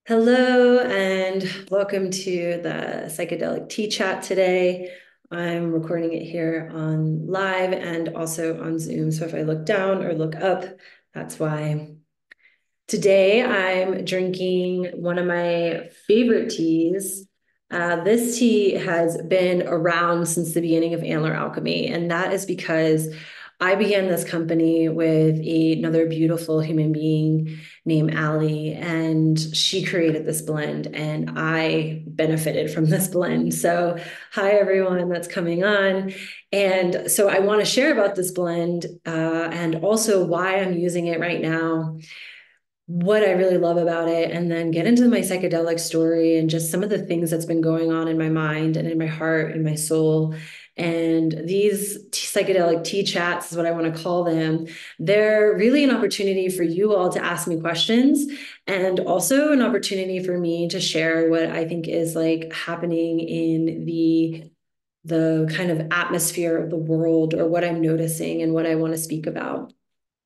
Hello and welcome to the Psychedelic Tea Chat today. I'm recording it here on live and also on Zoom. So if I look down or look up, that's why. Today I'm drinking one of my favorite teas. This tea has been around since the beginning of Antler Alchemy, and that is because I began this company with another beautiful human being named Allie, and she created this blend, and I benefited from this blend. So, hi everyone that's coming on. And so I want to share about this blend and also why I'm using it right now, what I really love about it, and then get into my psychedelic story and just some of the things that's been going on in my mind and in my heart and my soul. And these psychedelic tea chats is what I want to call them. They're really an opportunity for you all to ask me questions and also an opportunity for me to share what I think is like happening in the kind of atmosphere of the world or what I'm noticing and what I want to speak about.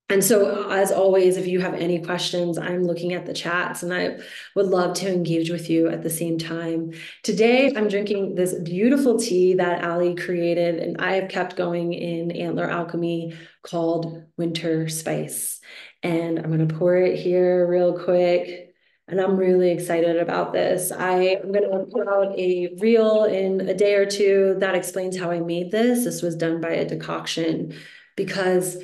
And so, as always, if you have any questions, I'm looking at the chats and I would love to engage with you at the same time. Today, I'm drinking this beautiful tea that Ali created and I have kept going in Antler Alchemy called Winter Spice. And I'm going to pour it here real quick. And I'm really excited about this. I am going to put out a reel in a day or two that explains how I made this. This was done by a decoction because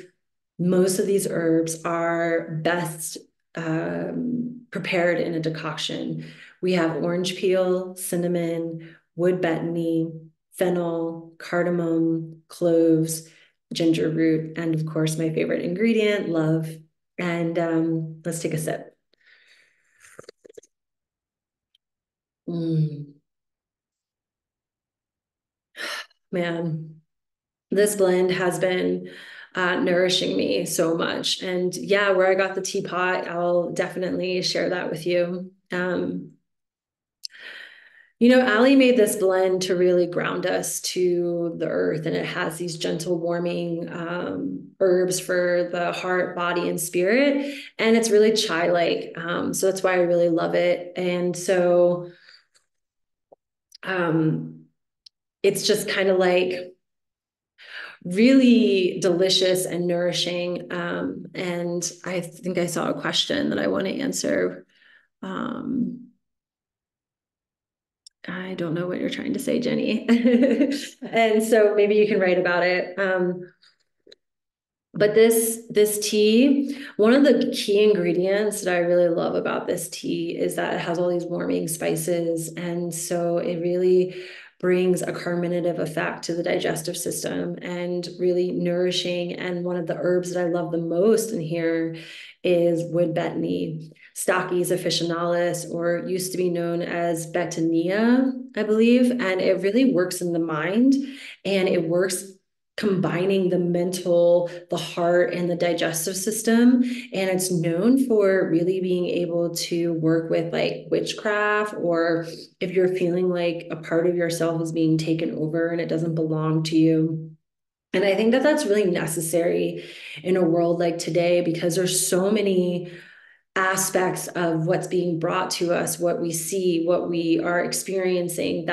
most of these herbs are best prepared in a decoction. We have orange peel, cinnamon, wood betony, fennel, cardamom, cloves, ginger root, and of course, my favorite ingredient, love. And let's take a sip. Mm, man, this blend has been nourishing me so much. And yeah, where I got the teapot, I'll definitely share that with you. Ali made this blend to really ground us to the earth, and it has these gentle, warming herbs for the heart, body, and spirit. And it's really chai-like. So that's why I really love it. And so um, it's just kind of like really delicious and nourishing. And I think I saw a question that I want to answer. Um, I don't know what you're trying to say, Jenny. And so maybe you can write about it. But this tea, one of the key ingredients that I really love about this tea is that it has all these warming spices. And so it really brings a carminative effect to the digestive system and really nourishing. And one of the herbs that I love the most in here is wood betony. Stachys officinalis, or used to be known as Betonia, I believe. And it really works in the mind and it works combining the mental, the heart, and the digestive system. And it's known for really being able to work with like witchcraft, or if you're feeling like a part of yourself is being taken over and it doesn't belong to you. And I think that that's really necessary in a world like today because there's so many aspects of what's being brought to us, what we see, what we are experiencing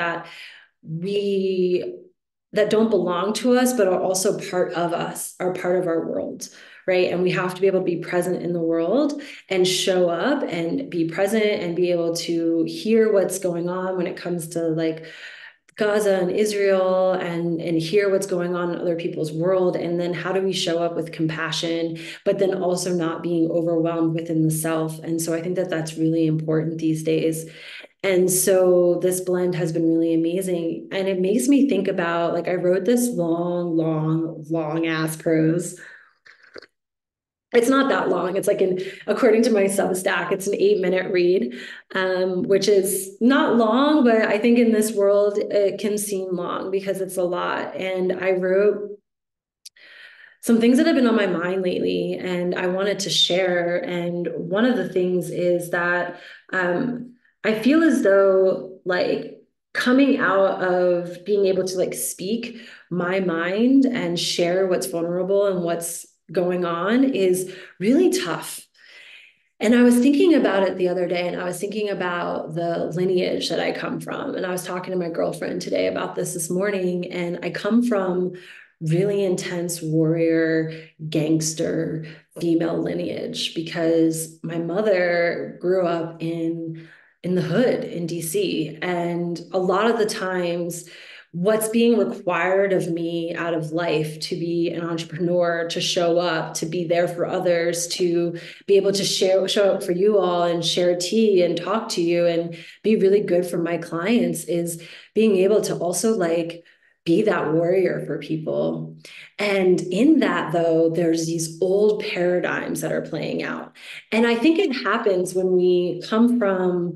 we that don't belong to us, but are also part of us, are part of our world, right? And we have to be able to be present in the world and show up and be present and be able to hear what's going on when it comes to like Gaza and Israel and hear what's going on in other people's world. And then how do we show up with compassion, but then also not being overwhelmed within the self. And so I think that that's really important these days. And so this blend has been really amazing. And it makes me think about, like, I wrote this long ass prose. It's not that long. It's like according to my Substack, it's an 8-minute read, which is not long, but I think in this world it can seem long because it's a lot. And I wrote some things that have been on my mind lately and I wanted to share. And one of the things is that I feel as though like coming out of being able to like speak my mind and share what's vulnerable and what's going on is really tough. And I was thinking about it the other day, and I was thinking about the lineage that I come from. And I was talking to my girlfriend today about this morning, and I come from really intense warrior, gangster female lineage because my mother grew up in the hood in DC. And a lot of the times, what's being required of me out of life to be an entrepreneur, to show up, to be there for others, to be able to show up for you all and share tea and talk to you and be really good for my clients is being able to also like be that warrior for people. And in that, though, there's these old paradigms that are playing out. And I think it happens when we come from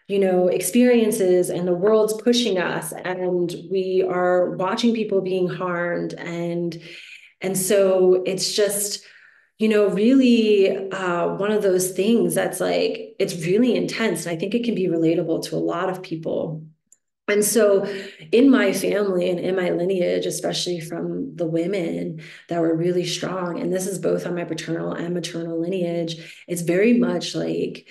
experiences and the world's pushing us and we are watching people being harmed and so it's just really one of those things that's like it's really intense and I think it can be relatable to a lot of people. And so in my family and in my lineage, especially from the women that were really strong, and this is both on my paternal and maternal lineage, it's very much like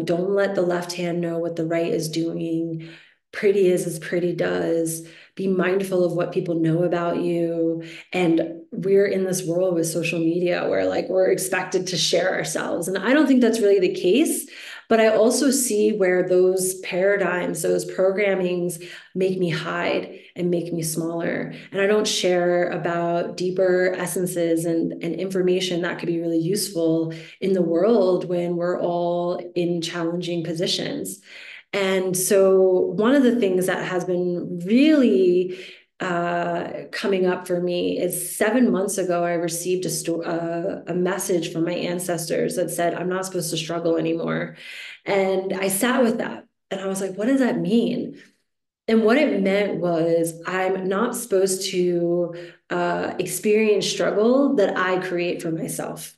don't let the left hand know what the right is doing. Pretty is as pretty does. Be mindful of what people know about you. And we're in this world with social media where like we're expected to share ourselves. And I don't think that's really the case. But I also see where those paradigms, those programmings make me hide and make me smaller. And I don't share about deeper essences and information that could be really useful in the world when we're all in challenging positions. And so one of the things that has been really coming up for me is 7 months ago, I received a message from my ancestors that said, I'm not supposed to struggle anymore. And I sat with that and I was like, what does that mean? And what it meant was I'm not supposed to experience struggle that I create for myself,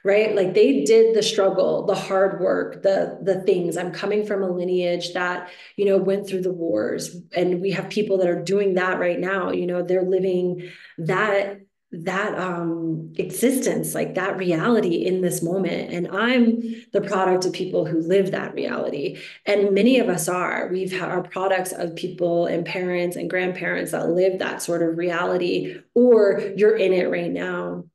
right? Like they did the struggle, the hard work, the things. I'm coming from a lineage that, went through the wars, and we have people that are doing that right now. They're living that existence, like that reality in this moment. And I'm the product of people who live that reality. And many of us are products of people and parents and grandparents that live that sort of reality, or you're in it right now.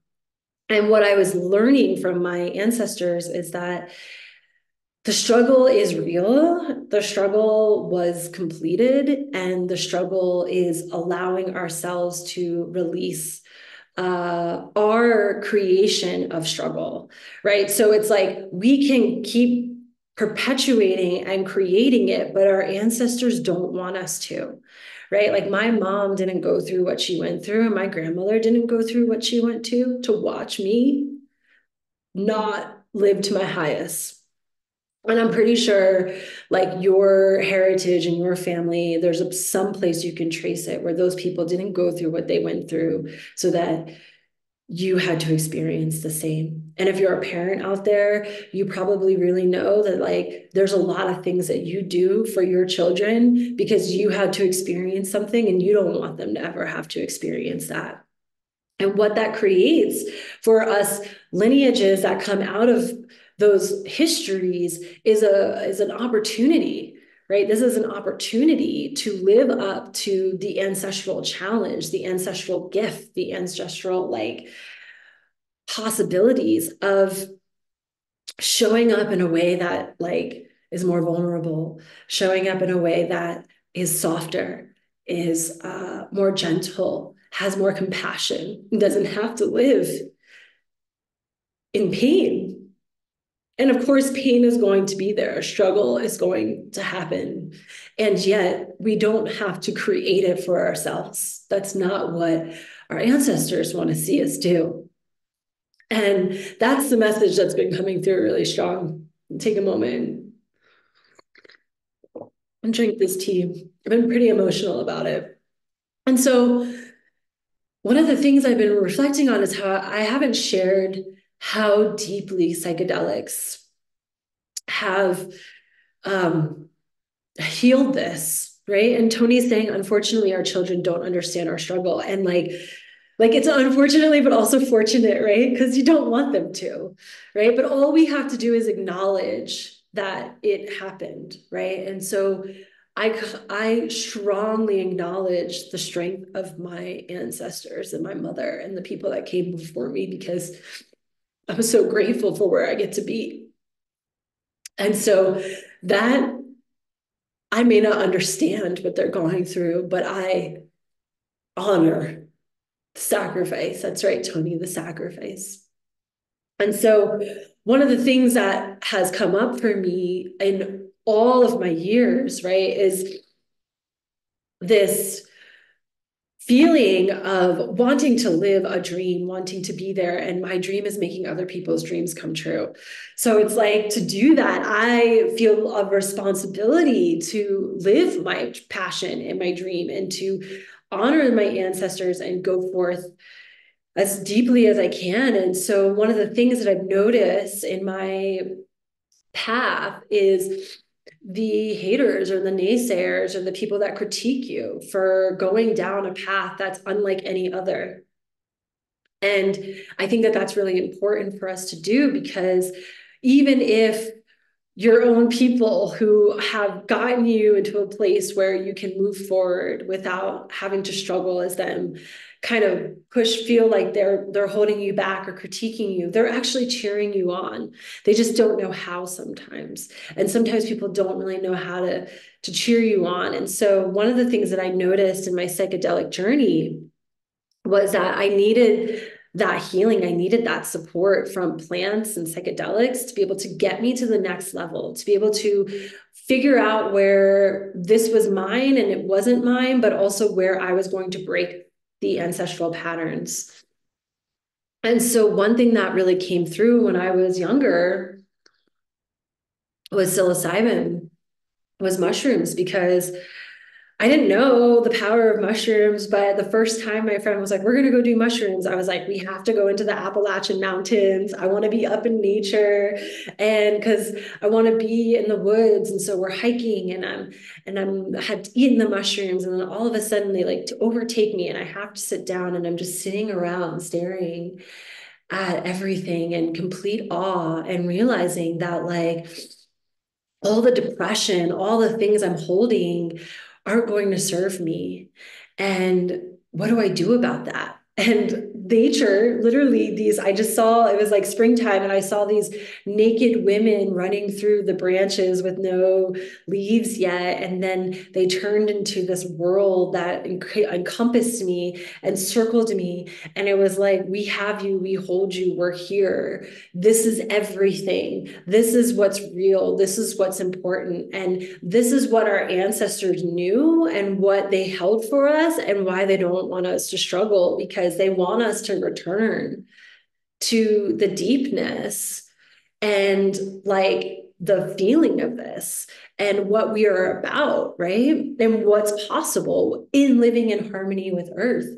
And what I was learning from my ancestors is that the struggle is real. The struggle was completed, and the struggle is allowing ourselves to release our creation of struggle, right? So it's like we can keep perpetuating and creating it, but our ancestors don't want us to, right? Like my mom didn't go through what she went through, and my grandmother didn't go through what she went to watch me not live to my highest. And I'm pretty sure like your heritage and your family, there's some place you can trace it where those people didn't go through what they went through so that you had to experience the same. And if you're a parent out there, you probably really know that like there's a lot of things that you do for your children because you had to experience something and you don't want them to ever have to experience that. And what that creates for us lineages that come out of those histories is an opportunity, right? This is an opportunity to live up to the ancestral challenge, the ancestral gift, the ancestral like possibilities of showing up in a way that like is more vulnerable, showing up in a way that is softer, is more gentle, has more compassion, doesn't have to live in pain. And of course, pain is going to be there. Struggle is going to happen. And yet we don't have to create it for ourselves. That's not what our ancestors want to see us do. And that's the message that's been coming through really strong. Take a moment and drink this tea. I've been pretty emotional about it. And so one of the things I've been reflecting on is how I haven't shared how deeply psychedelics have healed this, right? And Tony's saying, unfortunately, our children don't understand our struggle. And like, Like it's unfortunately, but also fortunate, right? Because you don't want them to, right? But all we have to do is acknowledge that it happened, right? And so I strongly acknowledge the strength of my ancestors and my mother and the people that came before me because I'm so grateful for where I get to be. And so that I may not understand what they're going through, but I honor the sacrifice. That's right, Tony, the sacrifice. And so one of the things that has come up for me in all of my years, right, is this feeling of wanting to live a dream, wanting to be there. And my dream is making other people's dreams come true. So it's like to do that, I feel a responsibility to live my passion and my dream and to honor my ancestors and go forth as deeply as I can. And so one of the things that I've noticed in my path is the haters or the naysayers or the people that critique you for going down a path that's unlike any other. And I think that that's really important for us to do because even if your own people who have gotten you into a place where you can move forward without having to struggle as them kind of feel like they're holding you back or critiquing you, they're actually cheering you on. They just don't know how sometimes. And sometimes people don't really know how to cheer you on. And so one of the things that I noticed in my psychedelic journey was that I needed that healing. I needed that support from plants and psychedelics to be able to get me to the next level, to be able to figure out where this was mine and it wasn't mine, but also where I was going to break the ancestral patterns. And so one thing that really came through when I was younger was psilocybin, was mushrooms, because I didn't know the power of mushrooms, but the first time my friend was like, we're going to go do mushrooms, I was like, we have to go into the Appalachian Mountains. I want to be up in nature and because I want to be in the woods. And so we're hiking and had eaten the mushrooms. And then all of a sudden they like to overtake me and I have to sit down and I'm just sitting around staring at everything in complete awe and realizing that like all the depression, all the things I'm holding aren't going to serve me. And what do I do about that? And nature, literally, I just saw, it was like springtime, and I saw these naked women running through the branches with no leaves yet. And then they turned into this world that encompassed me and circled me. And it was like, we have you, we hold you, we're here. This is everything. This is what's real. This is what's important. And this is what our ancestors knew and what they held for us and why they don't want us to struggle, because they want us to return to the deepness and like the feeling of this and what we are about, right? And what's possible in living in harmony with Earth.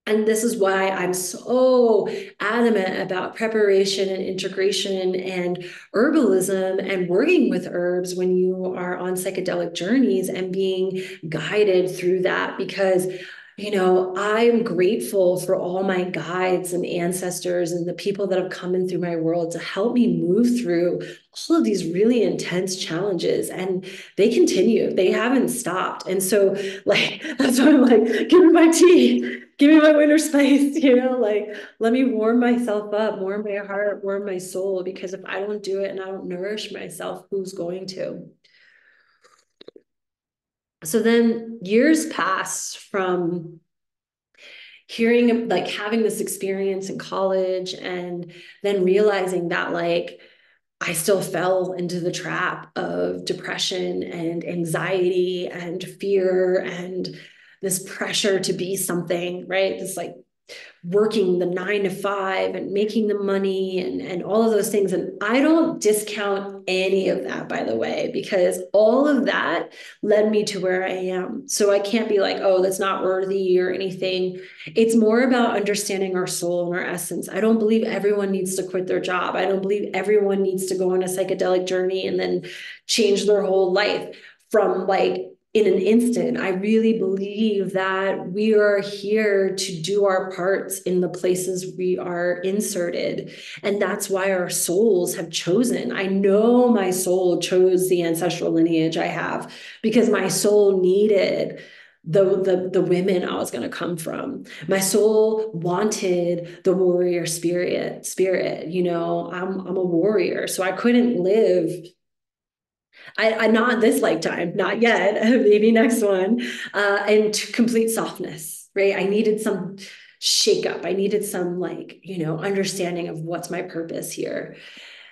And this is why I'm so adamant about preparation and integration and herbalism and working with herbs when you are on psychedelic journeys and being guided through that, because I'm grateful for all my guides and ancestors and the people that have come in through my world to help me move through all of these really intense challenges. And they continue, they haven't stopped. And so like, that's why I'm like, give me my tea, give me my winter spice, like, let me warm myself up, warm my heart, warm my soul, because if I don't do it and I don't nourish myself, who's going to? So then years pass from hearing, like having this experience in college and then realizing that like I still fell into the trap of depression and anxiety and fear and this pressure to be something, right? This like working the 9 to 5 and making the money and all of those things. And I don't discount any of that, by the way, because all of that led me to where I am. So I can't be like, oh, that's not worthy or anything. It's more about understanding our soul and our essence. I don't believe everyone needs to quit their job. I don't believe everyone needs to go on a psychedelic journey and then change their whole life from like in an instant. I really believe that we are here to do our parts in the places we are inserted. And that's why our souls have chosen. I know my soul chose the ancestral lineage I have because my soul needed the women I was going to come from. My soul wanted the warrior spirit. You know, I'm a warrior, so I couldn't live. I not this lifetime, not yet, maybe next one, and complete softness, right? I needed some shakeup. I needed some, like, you know, understanding of what's my purpose here.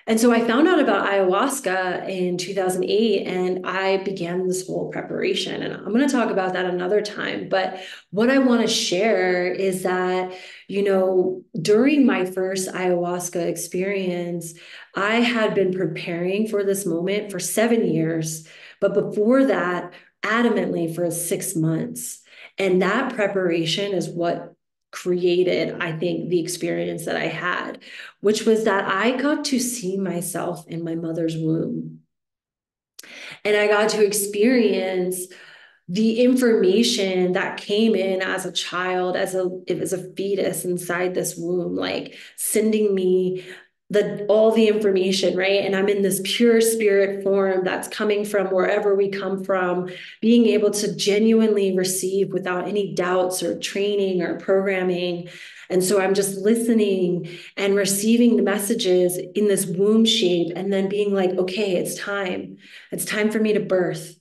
And so I found out about ayahuasca in 2008, and I began this whole preparation. And I'm going to talk about that another time. But what I want to share is that, you know, during my first ayahuasca experience, I had been preparing for this moment for 7 years. But before that, adamantly for 6 months. And that preparation is what created, I think, the experience that I had, which was that I got to see myself in my mother's womb. And I got to experience the information that came in as a child, as a fetus inside this womb, like sending me all the information, right? And I'm in this pure spirit form that's coming from wherever we come from, being able to genuinely receive without any doubts or training or programming. And so I'm just listening and receiving the messages in this womb shape, and then being like, okay, it's time. It's time for me to birth.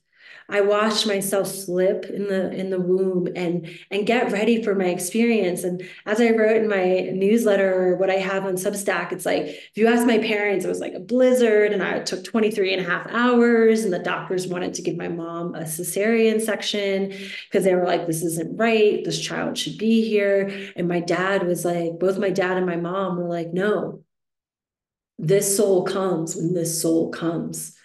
I watched myself slip in the womb and get ready for my experience. And as I wrote in my newsletter, or what I have on Substack, it's like, if you ask my parents, it was like a blizzard, and it took 23 and a half hours, and the doctors wanted to give my mom a cesarean section because they were like, this isn't right, this child should be here. And my dad was like, both my dad and my mom were like, no, this soul comes when this soul comes.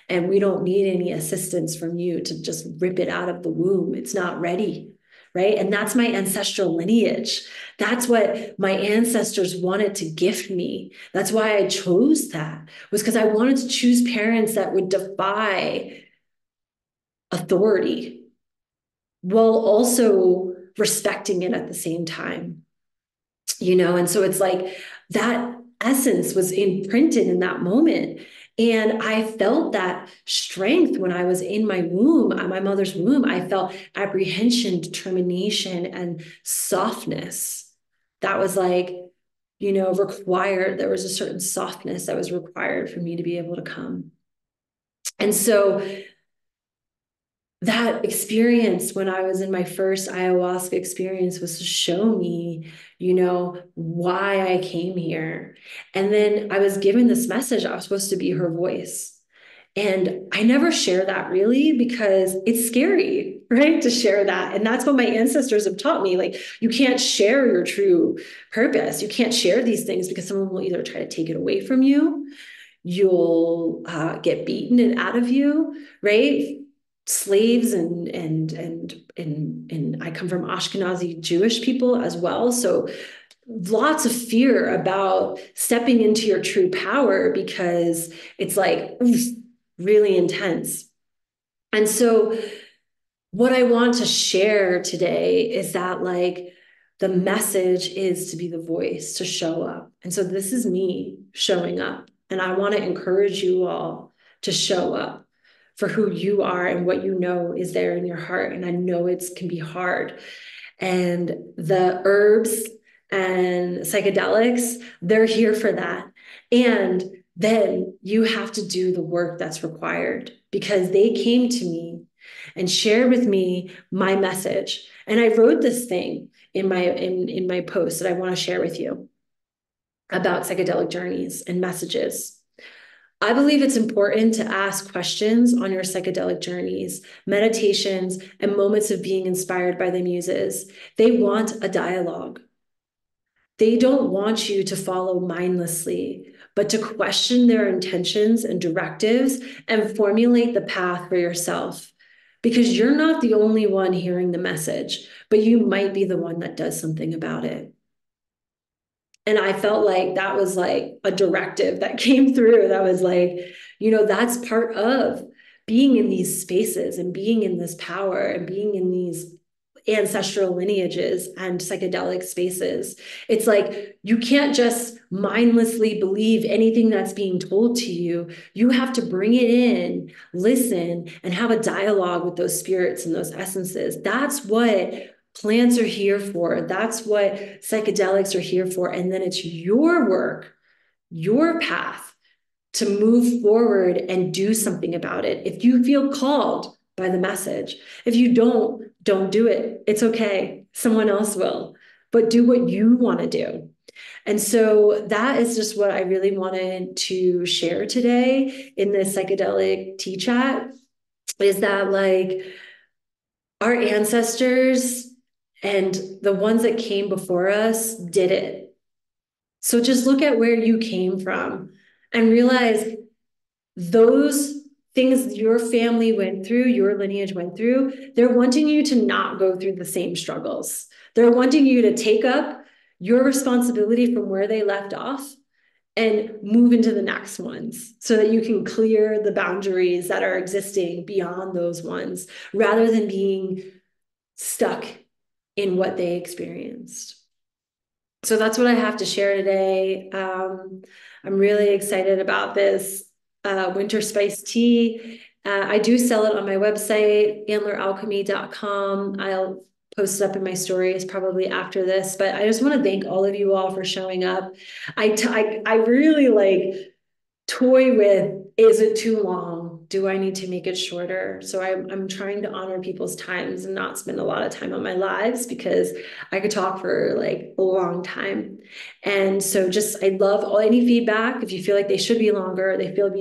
And we don't need any assistance from you to just rip it out of the womb. It's not ready, right? And that's my ancestral lineage. That's what my ancestors wanted to gift me. That's why I chose that, was because I wanted to choose parents that would defy authority while also respecting it at the same time, you know? And so it's like that essence was imprinted in that moment. And I felt that strength when I was in my womb, my mother's womb. I felt apprehension, determination, and softness. That was like, you know, required. There was a certain softness that was required for me to be able to come. And so that experience when I was in my first ayahuasca experience was to show me, you know, why I came here. And then I was given this message. I was supposed to be her voice. And I never share that really because it's scary, right? To share that. And that's what my ancestors have taught me. Like, you can't share your true purpose. You can't share these things because someone will either try to take it away from you, you'll get beaten and out of you, right? Slaves and I come from Ashkenazi Jewish people as well. So lots of fear about stepping into your true power because it's like really intense. And so what I want to share today is that, like, the message is to be the voice, to show up. And so this is me showing up. And I want to encourage you all to show up for who you are and what you know is there in your heart. And I know it can be hard. And the herbs and psychedelics, they're here for that. And then you have to do the work that's required, because they came to me and shared with me my message. And I wrote this thing in my post that I want to share with you about psychedelic journeys and messages. I believe it's important to ask questions on your psychedelic journeys, meditations, and moments of being inspired by the muses. They want a dialogue. They don't want you to follow mindlessly, but to question their intentions and directives and formulate the path for yourself. Because you're not the only one hearing the message, but you might be the one that does something about it. And I felt like that was like a directive that came through that was like, you know, that's part of being in these spaces and being in this power and being in these ancestral lineages and psychedelic spaces. It's like you can't just mindlessly believe anything that's being told to you. You have to bring it in, listen, and have a dialogue with those spirits and those essences. That's what plants are here for. That's what psychedelics are here for. And then it's your work, your path to move forward and do something about it. If you feel called by the message, if you don't do it. It's okay. Someone else will, but do what you want to do. And so that is just what I really wanted to share today in this psychedelic tea chat, is that like our ancestors and the ones that came before us did it. So just look at where you came from and realize those things your family went through, your lineage went through, they're wanting you to not go through the same struggles. They're wanting you to take up your responsibility from where they left off and move into the next ones so that you can clear the boundaries that are existing beyond those ones rather than being stuck in what they experienced. So that's what I have to share today. I'm really excited about this winter spice tea. I do sell it on my website, antleralchemy.com. I'll post it up in my stories probably after this, but I just want to thank all of you all for showing up. I really like toy with, is it too long? Do I need to make it shorter? So I'm trying to honor people's times and not spend a lot of time on my lives, because I could talk for like a long time. And so just, I love any feedback. If you feel like they should be longer, they feel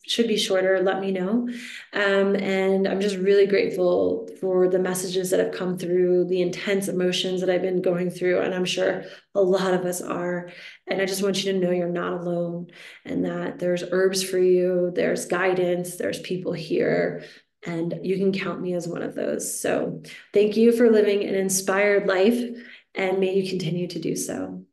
should be shorter, let me know. And I'm just really grateful for the messages that have come through, the intense emotions that I've been going through. And I'm sure a lot of us are. And I just want you to know you're not alone, and that there's herbs for you, there's guidance, there's people here, and you can count me as one of those. So thank you for living an inspired life, and may you continue to do so.